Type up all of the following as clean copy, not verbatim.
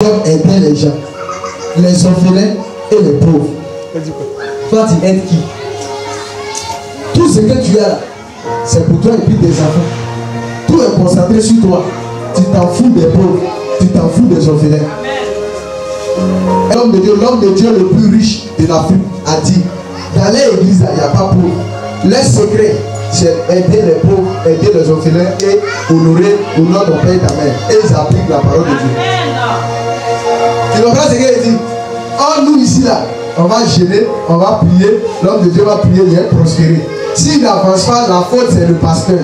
dois aider les gens, les orphelins et les pauvres. Toi, tu aides qui? Tout ce que tu as là, c'est pour toi et puis tes enfants. Tout est concentré sur toi. Tu t'en fous des pauvres, tu t'en fous des orphelins. L'homme de Dieu le plus riche de l'Afrique a dit, dans l'église, il n'y a pas pauvre. Le secret, c'est aider les pauvres, aider les orphelins et honorer au nom de ton Père et ta mère. Et ils appliquent la parole de Dieu. Tu comprends ce qu'il dit? Oh, nous ici là, on va gêner, on va prier, l'homme de Dieu va prier, il va prospérer. S'il n'avance pas, la faute c'est le pasteur.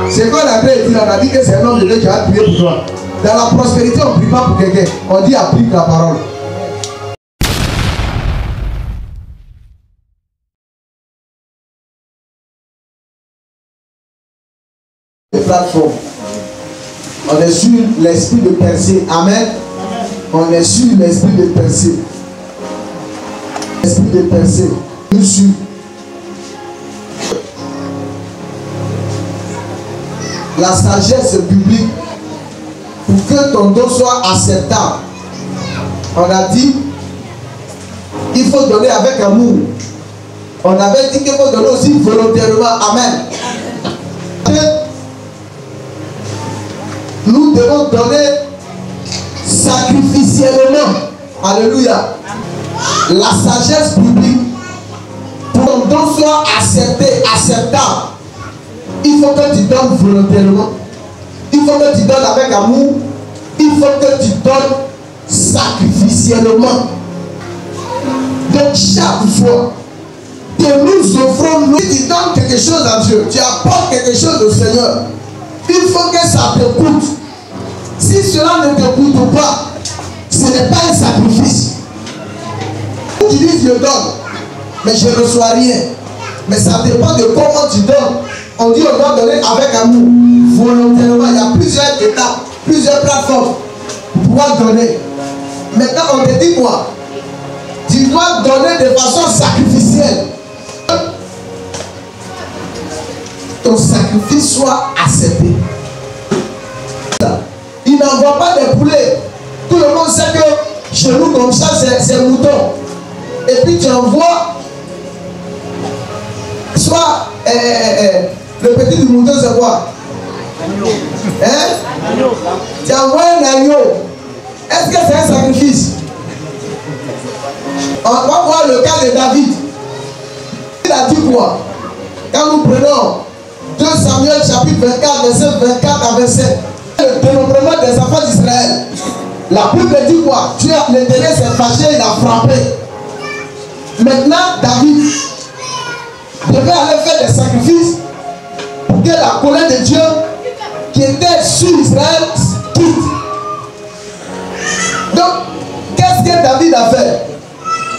C'est quoi la paix? On a dit que c'est un homme de Dieu qui va prier pour toi. Dans la prospérité, on ne prie pas pour quelqu'un, on dit applique la parole. Plateforme. On est sur l'esprit de percée. Amen. On est sur l'esprit de percée. L'esprit de percée. Nous sur la sagesse biblique pour que ton don soit acceptable. On a dit il faut donner avec amour. On avait dit qu'il faut donner aussi volontairement. Amen. Nous devons donner sacrificiellement. Alléluia. La sagesse publique, pour que ton don soit accepté, acceptable, il faut que tu donnes volontairement. Il faut que tu donnes avec amour. Il faut que tu donnes sacrificiellement. Donc chaque fois que nous offrons, nous, tu donnes quelque chose à Dieu, tu apportes quelque chose au Seigneur, il faut que ça te coûte. Si cela ne te coûte pas, ce n'est pas un sacrifice. Tu dis je donne, mais je ne reçois rien. Mais ça dépend de comment tu donnes. On dit on doit donner avec amour, volontairement. Il y a plusieurs étapes, plusieurs plateformes pour pouvoir donner. Maintenant on te dit quoi? Tu dois donner de façon sacrificielle. Ton sacrifice soit accepté. Il n'envoie pas des poulets. Tout le monde sait que chez nous comme ça c'est mouton. Et puis tu envoies soit le petit du mouton c'est quoi? Hein? Tu envoies un agneau. Est-ce que c'est un sacrifice? On va voir le cas de David. Il a dit quoi? Quand nous prenons 2 Samuel chapitre 24 verset 24 à 27, le dénombrement des enfants d'Israël, la Bible dit quoi? L'Éternel s'est fâché, il a frappé. Maintenant David devait aller faire des sacrifices pour que la colère de Dieu qui était sur Israël quitte. Donc qu'est-ce que David a fait?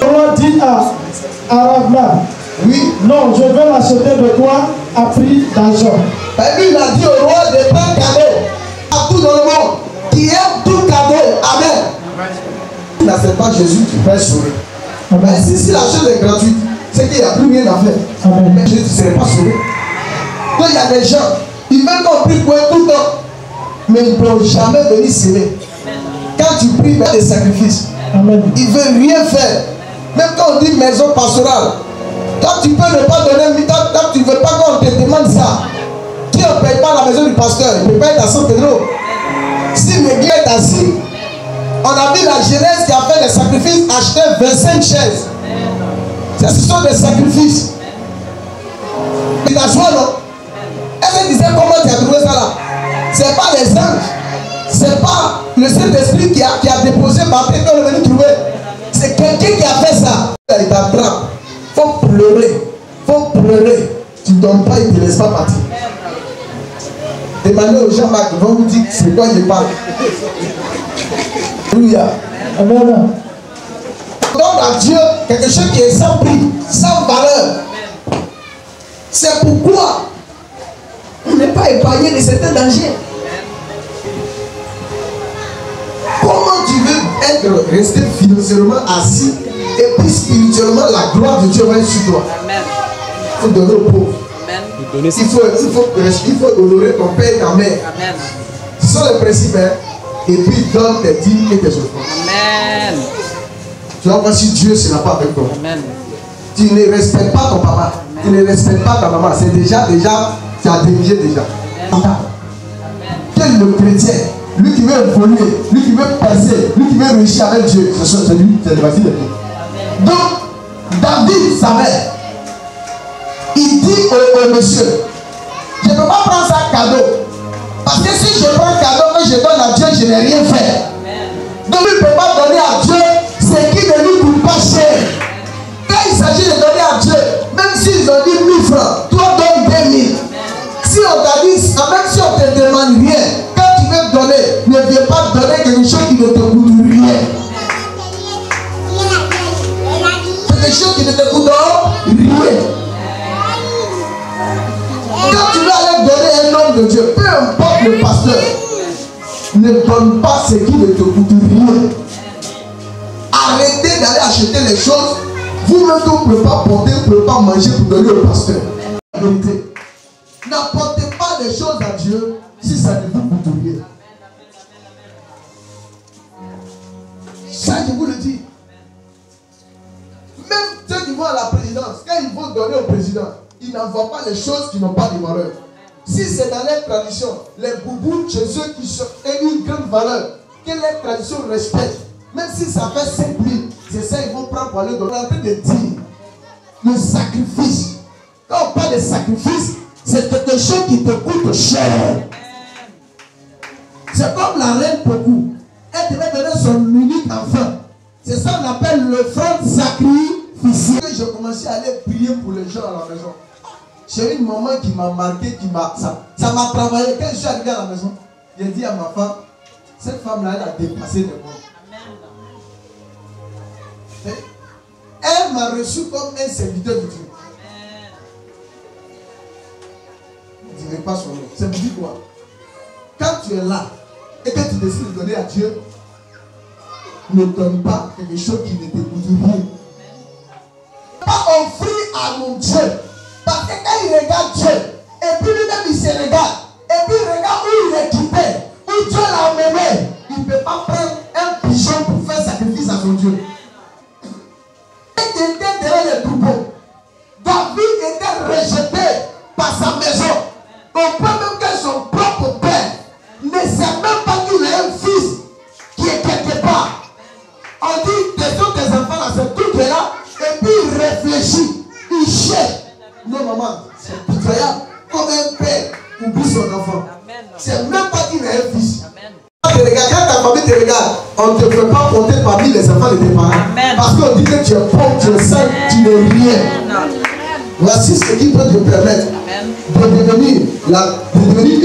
Le roi dit à Ravna, oui, non, je vais l'acheter de toi à prix d'argent. Et lui il a dit au roi de prendre cadeau à tout dans le monde qui aime tout cadeau. Amen. Tu n'acceptes pas Jésus, tu peux sauver. Mais si la chose est gratuite, c'est qu'il n'y a plus rien à faire. Amen. Mais Jésus ne serait pas sauvé. Donc il y a des gens, ils veulent qu'on prie pour eux tout le temps, mais ils ne peuvent jamais venir s'aimer. Quand tu pries vers des sacrifices, Amen. ils ne veulent rien faire. Même quand on dit maison pastorale, toi tu peux ne pas donner, toi tu ne veux pas qu'on te demande ça. Qui ne paye pas la maison du pasteur, il ne peut pas être à San Pedro. Si l'église est assis, on a vu la jeunesse qui a fait des sacrifices, acheter 25 chaises. Ce sont des sacrifices. Il a joué, non? Est-ce que tu sais comment tu as trouvé ça là? C'est pas les anges. C'est pas le Saint-Esprit qui a déposé ma tête qu'on est venu trouver. C'est quelqu'un qui a fait ça. Il t'attrape. Faut pleurer. Faut pleurer. Tu ne donnes pas, il ne te laisse pas partir. Demandez aux gens, ils vont vous dire c'est quoi il parle. Alléluia. Amen. Donne à Dieu quelque chose qui est sans prix, sans valeur. C'est pourquoi on n'est pas épargné de certains dangers. Comment tu veux rester financièrement assis et puis spirituellement la gloire de Dieu va être sur toi? Il faut donner aux pauvres. Il faut honorer ton père et ta mère. Ce sont les principes. Hein? et puis donne tes dîmes et tes offrandes. Amen. Tu vas voir si Dieu ne sera pas avec toi. Amen. Tu ne respectes pas ton papa. Amen. Tu ne respectes pas ta maman. C'est déjà, tu as dirigé déjà. Amen. Quel est le chrétien? Lui qui veut voler, lui qui veut passer, lui qui veut réussir avec Dieu. C'est lui, c'est le facile de dire. Donc, David savait. Il dit au monsieur, je ne peux pas prendre ça cadeau. Parce que si je prends cadeau et je donne à Dieu, je n'ai rien fait. Donc il ne peut pas donner à Dieu ce qui ne lui coûte pas cher. Quand il s'agit de donner à Dieu, même s'ils ont dit 1000 francs, toi donne 2000. Si on t'a dit, même si on ne te demande rien, quand tu veux donner, ne viens pas donner quelque chose qui ne te coûte rien. Quelque chose qui ne te coûte rien. Quand tu veux aller donner un homme de Dieu, peu importe le pasteur, ne donne pas ce qui ne te coûte rien. Arrêtez d'aller acheter les choses. Vous-même, vous ne pouvez pas porter, vous ne pouvez pas manger pour donner au pasteur. N'apportez pas des choses à Dieu si ça ne vous coûte rien. Ça, je vous le dis. Même ceux qui vont à la présidence, quand ils vont donner au président, ils n'envoient pas les choses qui n'ont pas de valeur. Si c'est dans leur tradition, les boubous chez ceux qui sont une grande valeur, que leur tradition respecte, même si ça fait 5 000, c'est ça qu'ils vont prendre pour aller donner. On est en train de dire le sacrifice. Quand on parle de sacrifice, c'est quelque chose qui te coûte cher. C'est comme la reine Poku. Elle devait donner son unique enfant. C'est ça qu'on appelle l'offrande sacrificielle. J'ai commencé à aller prier pour les gens à la maison. J'ai une maman qui m'a marqué, ça m'a travaillé. Quand je suis arrivé à la maison, j'ai dit à ma femme, cette femme-là, elle a dépassé les mots. Elle m'a reçu comme un serviteur de Dieu. Je ne dirai pas son nom. Ça me dit quoi? Quand tu es là et que tu décides de donner à Dieu, ne donne pas quelque chose qui ne te coûte rien. Pas offrir à mon Dieu. Parce que quand il regarde Dieu, et puis lui-même il se regarde, et puis il regarde où il est quitté, où Dieu l'a emmené, il ne peut pas prendre un pigeon pour faire sacrifice à son Dieu. Il était derrière les troupeaux. David était rejeté par sa maison. Au point même que son propre père ne sait même pas qu'il a un fils qui est quelque part. On dit, tes enfants là, c'est tout là, et puis il réfléchit, il cherche. Non, maman, c'est pitoyable. Comme un père oublie son enfant. C'est même pas qu'il a un fils. Quand ta famille te regarde, on ne te fait pas porter parmi les enfants de tes parents. Parce qu'on dit que tu es pauvre, tu es sale, tu n'es rien. Voici ce qui peut te permettre de devenir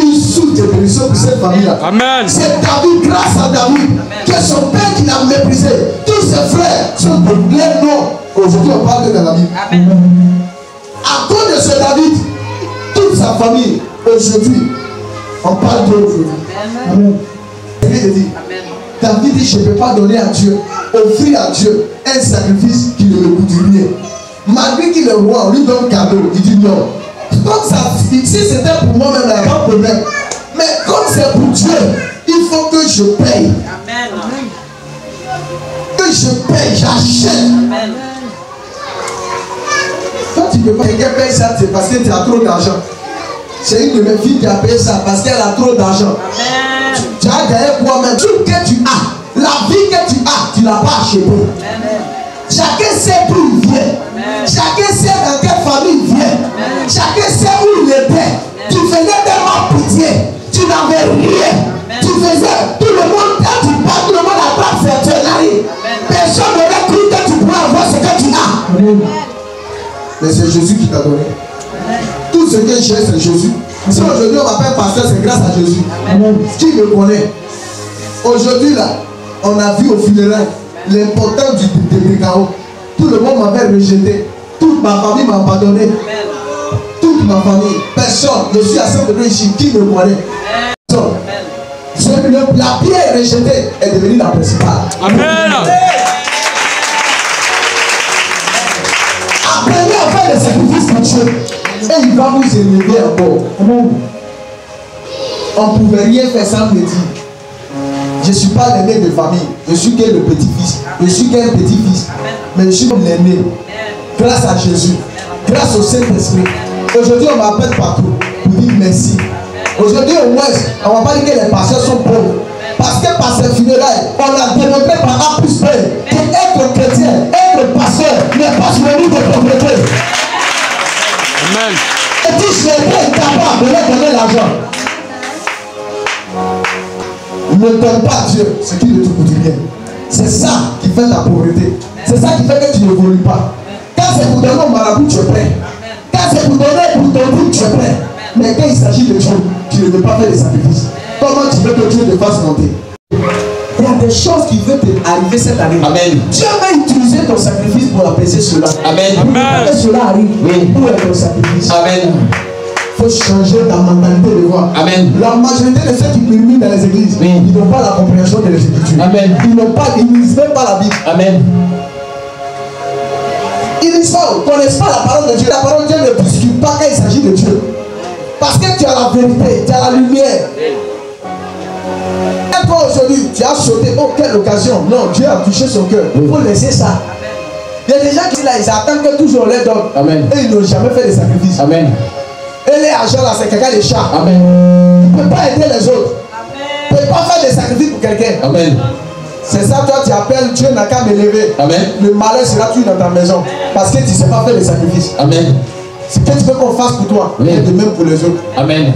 une source de bénédiction pour cette famille-là. C'est David, grâce à David, que son père qui l'a méprisé, tous ses frères sont de plein nom. Aujourd'hui, on parle de dans la Bible. À cause de ce David, toute sa famille, aujourd'hui, on parle d'aujourd'hui. Amen. David dit, je ne peux pas donner à Dieu, offrir à Dieu un sacrifice qui ne me coûte rien. Malgré qu'il est roi, on lui donne cadeau. Il dit non. Comme ça, si c'était pour moi-même, il n'y a pas de problème. Mais comme c'est pour Dieu, il faut que je paye. Amen. Que je paye, j'achète. Quand tu ne peux pas payer ça, c'est parce que tu as trop d'argent. C'est une de mes filles qui a payé ça parce qu'elle a trop d'argent. Tu as gagné quoi-même. Tout que tu as, la vie que tu as, tu ne l'as pas acheté. Chacun sait d'où il vient. Chacun sait dans quelle famille il vient. Chacun sait où il était. Tu faisais tellement pitié. Tu n'avais rien. Tu faisais, tout le monde, quand tu parles, tout le monde attrape ses télés. Personne n'aurait cru que tu pourrais avoir ce que tu as. Mais c'est Jésus qui t'a donné. Tout ce que j'ai, c'est Jésus. Si aujourd'hui on m'appelle pasteur, c'est grâce à Jésus. Qui me connaît? Aujourd'hui là, on a vu au funérail l'importance du Brigao. Tout le monde m'avait rejeté. Toute ma famille m'a abandonné. Toute ma famille. Personne. Je suis assemblé ici. Qui me connaît? Personne. La pierre rejetée est devenue la principale. Amen. Apprenez à faire des sacrifices pour Dieu. Et il va vous élever encore. Amen. On ne pouvait rien faire sans me dire. Je ne suis pas l'aîné de famille. Je suis que le petit-fils. Je suis qu'un petit-fils. Mais je suis comme l'aîné. Grâce à Jésus. Grâce au Saint-Esprit. Aujourd'hui, on m'appelle partout pour dire merci. Aujourd'hui, au moins, on ne va pas dire que les pasteurs sont pauvres. Parce que par ces funérailles, on a démontré par A plus B qu'être chrétien, être pasteur n'est pas synonyme de pauvreté. Amen. Et si je n'étais capable de leur donner l'argent, ne donne pas à Dieu ce qui ne te coûte rien. C'est ça qui fait ta pauvreté. C'est ça qui fait que tu n'évolues pas. Quand c'est pour donner au marabout, tu es prêt. Quand c'est pour donner pour ton groupe, tu es prêt. Mais quand il s'agit de Dieu, tu ne veux pas faire des sacrifices. Comment tu veux que Dieu te fasse monter? Il y a des choses qui veulent arriver cette année. Amen. Dieu va utiliser ton sacrifice pour apaiser cela. Amen. Amen. Et cela arrive. Oui. Où est ton sacrifice? Amen. Il faut changer ta mentalité de voir. Amen. La majorité de ceux qui murmurent dans les églises, oui, ils n'ont pas la compréhension de l'Écriture. Amen. Ils ne lisent même pas la Bible. Amen. Ils ne connaissent pas la parole de Dieu. La parole de Dieu ne discute pas quand il s'agit de Dieu. Parce que tu as la vérité, tu as la lumière. Et toi aujourd'hui, tu as sauté. Oh, quelle occasion. Non, Dieu a touché son cœur. Il faut laisser ça. Il y a des gens qui sont là, ils attendent que toujours on les donne. Amen. Et ils n'ont jamais fait de sacrifice. Amen. Et les agents là, c'est quelqu'un de chat. Amen. Tu ne peux pas aider les autres. Tu ne peux pas faire des sacrifices pour quelqu'un. Amen. C'est ça, toi tu appelles, Dieu n'a qu'à m'élever. Amen. Le malheur sera tué dans ta maison. Parce que tu ne sais pas faire des sacrifices. Amen. Ce que tu veux qu'on fasse pour toi, oui, et de même pour les autres. Amen.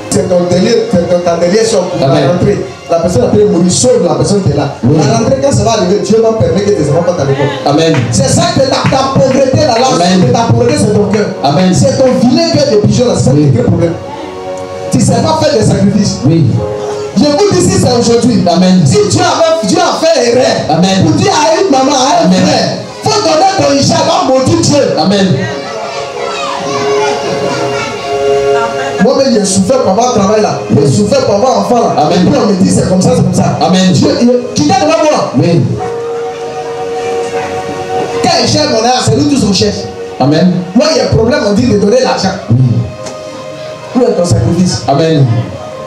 C'est ton délire, ta délire sort pour la rentrée. La personne a pu mourir, sauve la personne qui est là. Oui. La rentrée, quand ça va arriver, Dieu va permettre que tes enfants partent à l'école. Amen. C'est ça que ta pauvreté là, ta pauvreté c'est ton cœur. Amen. C'est ton vilain cœur de pigeon là, c'est ça qui est le problème. Tu ne sais pas faire des sacrifices. Oui. Je vous dis si c'est aujourd'hui. Amen. Si Dieu a fait erreur, amen, pour dire à une maman, à un frère, il faut donner ton Isha, va maudire Dieu. Amen. Moi-même, j'ai souffert pour avoir un travail là. J'ai souffert pour avoir un enfant là. Amen. Et puis on me dit c'est comme ça, c'est comme ça. Amen. Dieu, tu t'es devant moi. Oui. Quand il cherche mon âge, c'est nous tous on cherche. Amen. Moi, il y a un problème, on dit de donner l'argent. Oui. Où est ton sacrifice? Amen.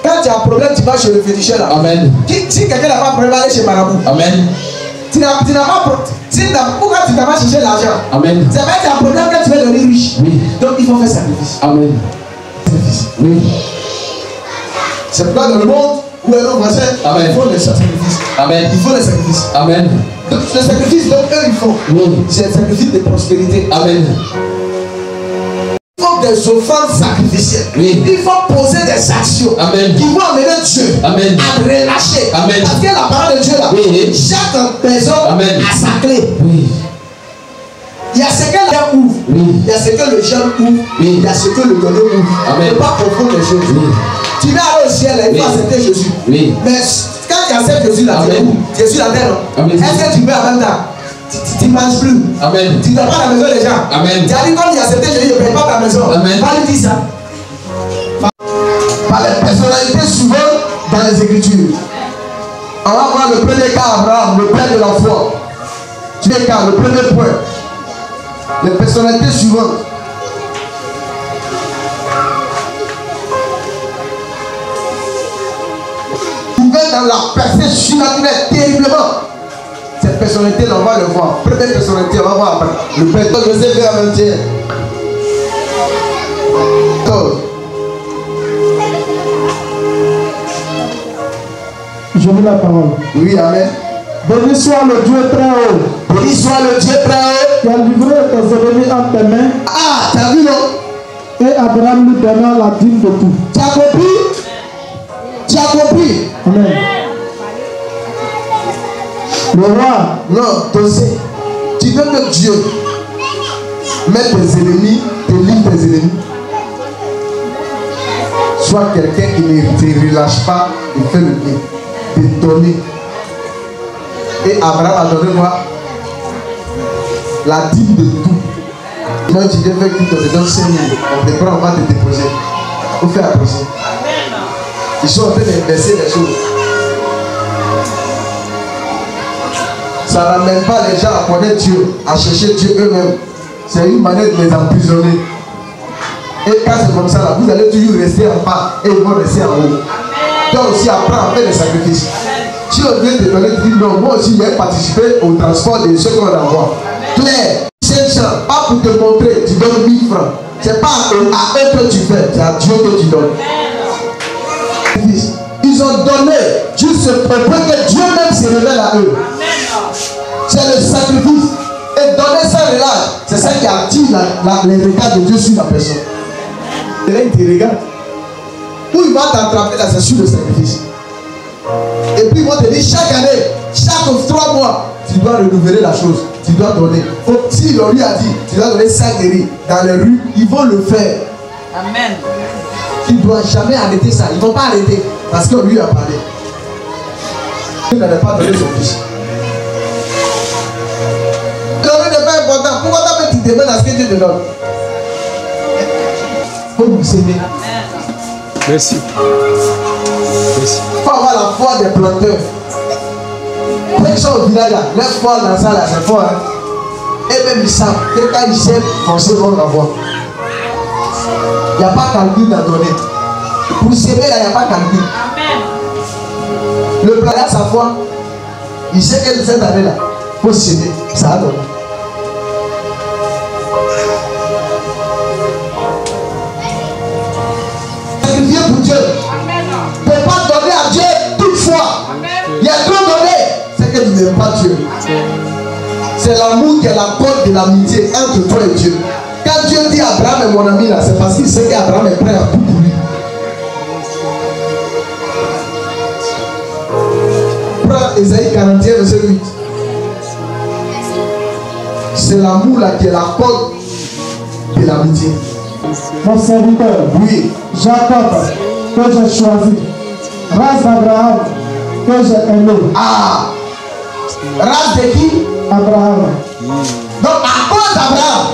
Quand tu as un problème, tu vas chez le féticheur là. Amen. Si quelqu'un n'a pas de problème, aller chez Marabout. Amen. Tu n'as pas pourquoi tu n'as pas cherché l'argent? Amen. C'est vrai que tu as un problème quand tu veux devenir riche. Oui. Donc il faut faire sacrifice. Amen. Oui. C'est pourquoi dans le monde où est nos voisins, il faut les sacrifices. Amen. Il faut les sacrifices. Amen. Donc le sacrifice, donc eux ils font. Oui. C'est un sacrifice de prospérité. Amen. Il faut des offrandes sacrificielles. Oui. Il faut poser des actions. Amen. Qui vont amener Dieu Amen. à relâcher. Amen. Parce que la parole de Dieu là, oui, chaque maison Amen. a sa clé. Oui. Il y a ce que les ouvre. Oui. Il y a ce que le jeune ouvre. Oui. Il y a ce que le donné ouvre. Amen. Il ne faut pas confondre les choses. Oui. Tu vas aller au ciel, il faut accepter Jésus. Oui. Mais quand tu acceptes Jésus là, tu es sur la terre. Est-ce que tu peux en même temps? Tu ne manges plus. Amen. Tu ne donnes pas la maison des gens. Amen. Tu as dit comme tu as accepté Jésus, je ne paye pas ta maison. Amen. Pas lui dire ça. Par les personnalités souvent dans les Écritures. On va voir le premier cas Abraham, le père de la foi. Premier cas, le premier point. Les personnalités suivantes. Trouver dans la personne surnaturelle terriblement. Cette personnalité, là, on va le voir. Première personnalité, on va voir après. Le père de Joseph vers 21. Je lis la parole. Oui, amen. Béni soit le Dieu très haut. Béni soit le Dieu très haut. Qui a livré tes ennemis entre tes mains. Ah, t'as vu non? Et Abraham lui donna la dîme de tout. Tu as compris? Tu as compris? Amen. Le roi. Non, t'osais. Tu veux que Dieu mette tes ennemis, te livre tes ennemis. Sois quelqu'un qui ne te relâche pas et fait le bien. De donner. Et Abraham a donné quoi? La dîme de tout. Moi, tu viens faire tout, on te donne 5 000. On te prend, on va te déposer. Il faut faire approcher. Ils sont en train d'inverser les choses. Ça n'amène pas les gens à connaître Dieu, à chercher Dieu eux-mêmes. C'est une manière de les emprisonner. Et quand c'est comme ça, là, vous allez toujours rester en bas et ils vont rester en haut. dois aussi apprendre à faire des sacrifices. Si on vient te donner, tu dis non, moi aussi j'ai participé au transport de ceux qu'on envoie. Claire, 500, pas pour te montrer, tu donnes 1000 francs. C'est pas à eux que tu fais, c'est à Dieu que tu donnes. Ils ont donné juste pour que Dieu même se révèle à eux. C'est le sacrifice. Et donner sans relâche, c'est ça qui attire les regards de Dieu sur la personne. Et là, il te regarde. Où il va t'attraper là, c'est sur le sacrifice. Et puis ils vont te dire chaque année, chaque 3 mois, tu dois renouveler la chose. Tu dois donner. Si l'on lui a dit, tu dois donner 5 guéris dans les rues, ils vont le faire. Amen. Tu ne dois jamais arrêter ça. Ils ne vont pas arrêter parce qu'on lui a parlé. Il n'avait pas donné son fils. Donner n'est pas important. Pourquoi tu te demandes à ce que Dieu te donne? Il faut vous aimer. Merci. Merci. Il faut avoir la foi des planteurs. Les gens au village là, les foi dans ça là, c'est fort. Hein? Et même ils savent que quand ils sèment, forcément on va voir. Il n'y a pas calcul à donner. Pour s'aimer là, il n'y a pas calcul. Amen. Le plan a sa foi. Il sait que cette année là, il faut s'aimer. Ça a donné. Sacrifier pour Dieu. Ne pas donner à Dieu toutefois. Il y a trop donné. C'est que tu n'aimes pas Dieu. C'est l'amour qui est la corde de l'amitié entre toi et Dieu. Quand Dieu dit Abraham est mon ami là, c'est parce qu'il sait qu'Abraham est prêt à tout pour lui. Prends Ésaïe 41, verset 8. C'est l'amour là qui est la corde de l'amitié. Mon serviteur, Oui. Jacob, que j'ai choisi, race d'Abraham, que j'ai aimé. Ah, race de qui? Abraham. Donc à cause d'Abraham,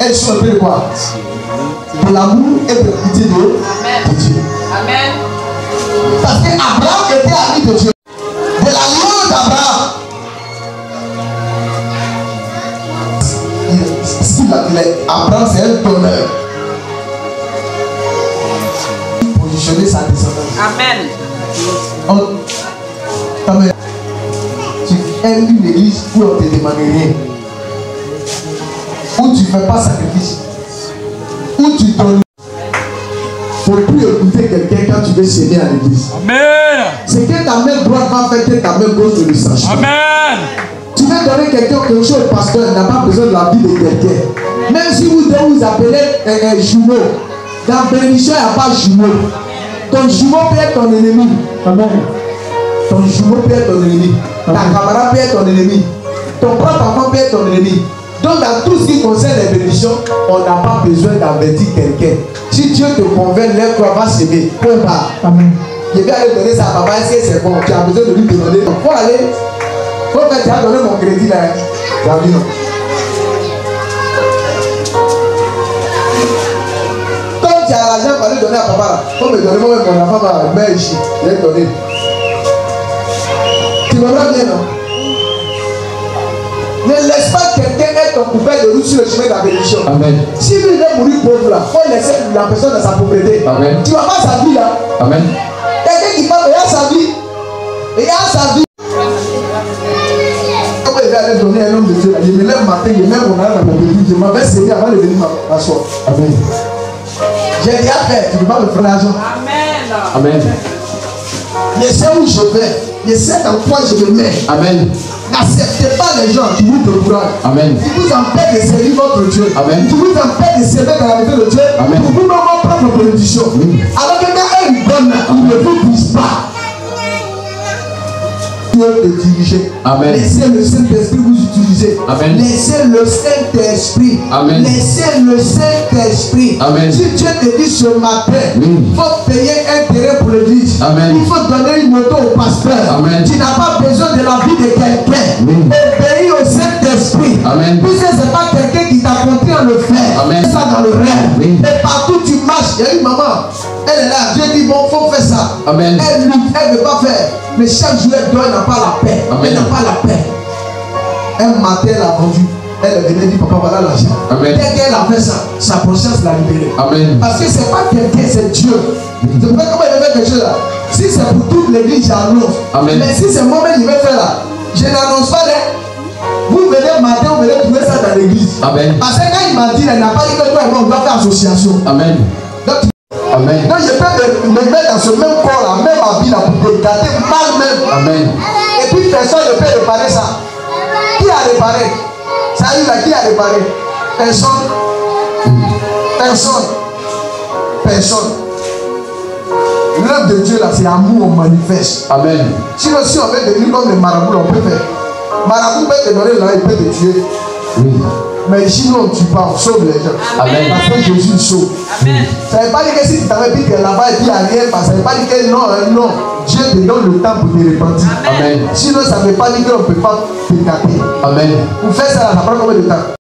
elle souffre de quoi? De l'amour et de l'amitié de Dieu. Amen. Parce qu'Abraham était ami de Dieu. De l'amour d'Abraham. Ce qu'il appelait Abraham, c'est un donneur. Positionner sa descendance. Amen. Tu aimes une église où on ne te demande rien. Où tu ne fais pas sacrifice. Où tu donnes. Il ne faut plus écouter quelqu'un quand tu veux s'aimer à l'église. Amen. C'est que ta main droite va faire que ta main gauche ne le sache. Amen. Tu veux donner quelqu'un quelque chose au pasteur, il n'a pas besoin de la vie de quelqu'un. Même si vous appelez un jumeau, dans la bénédiction, il n'y a pas de jumeau. Ton jumeau peut être ton ennemi. Amen. Ton jumeau peut être ton ennemi. Ta camarade peut être ton ennemi. Ton propre enfant peut être ton ennemi. Donc dans tout ce qui concerne les bénédictions, on n'a pas besoin d'avertir quelqu'un. Si Dieu te convainc, lève-toi, va s'aimer. Point barre. Amen. Je vais aller donner ça à papa, est-ce que c'est bon? Tu as besoin de lui demander. Il faut aller. Il faut faire, tu as donné mon crédit là. Tu as vu non? Comme tu as l'argent pour aller donner à papa là, il faut me donner moi mon enfant là, mais ici, je vais te donner. Tu me comprends bien non? Ne laisse pas quelqu'un être ton coupé de route sur le chemin de la bénédiction. Amen. Si lui veut mourir pauvre là, il faut laisser la personne dans sa pauvreté. Amen. Tu ne vois pas sa vie là. Amen. Quelqu'un qui parle, il a sa vie. Il a sa vie. Comment il va aller donner un homme de Dieu là? Je me lève matin, je mets mon âme dans mon bénédiction. Je m'avais servi avant de venir m'asseoir. Amen. J'ai rien fait, tu ne peux pas me faire l'argent. Amen. Amen. Je sais où je vais. Je sais dans quoi je me mets. Amen. N'acceptez pas les gens qui vous découragent. Amen. Qui vous empêchent de servir votre Dieu. Amen. Qui vous empêchent de servir dans la maison de Dieu. Amen. Pour vous même prendre bénédiction. Alors que quand eux ils donnent, ils ne vous disent pas. Dieu te diriger. Amen. Laissez le Saint-Esprit vous utiliser. Amen. Laissez le Saint-Esprit. Amen. Laissez le Saint-Esprit. Amen. Si Dieu te dit ce matin, il faut payer un terrain pour l'église. Amen. Il faut donner une moto au pasteur. Amen. Tu n'as pas besoin de la vie de quelqu'un. Obéis au Saint-Esprit. Amen. Puisque ce n'est pas quelqu'un qui t'a compris à le faire. Amen. C'est ça dans le rêve. Oui. Et partout tu marches, il y a une maman. Elle est là. Dieu dit bon, il faut faire ça. Amen. Elle lutte, elle ne veut pas faire. Mais chaque jour, elle doit, elle n'a pas la paix. Amen. Elle n'a pas la paix. Un matin, elle a vendu. Elle est venue et dit papa, voilà l'argent. Amen. Dès qu'elle a fait ça, sa conscience l'a libérée. Amen. Parce que ce n'est pas quelqu'un, c'est Dieu. C'est pas comment il fait quelque chose là. Si Si c'est pour toute l'église, j'annonce. Mais si c'est moi-même qui vais faire là, je n'annonce pas. Vous venez matin, vous venez trouver ça dans l'église. Parce que quand il m'a dit, il n'a pas dit que toi et moi on doit faire association. Amen. Donc je peux me mettre dans ce même corps là, même habit là pour te gâter mal même. Amen. Et puis personne ne peut réparer ça. Qui a réparé? Ça y est là, qui a réparé? Personne. Personne. Personne. L'œuvre de Dieu là, c'est amour, on manifeste. Amen. Sinon, si on veut devenir comme les marabouts, on peut faire. Marabout peut te donner là, il peut te tuer. Oui. Mais sinon, on ne tue pas, on sauve les gens. Amen. Parce que Jésus sauve. Amen. Ça ne veut pas dire que si tu t'avais dit que là-bas et puis il n'y a rien, ça ne veut pas dire que non, non. Dieu te donne le temps pour te repentir. Amen. Sinon, ça ne veut pas dire qu'on ne peut pas te gâter. Amen. Pour faire ça, ça prend combien de temps?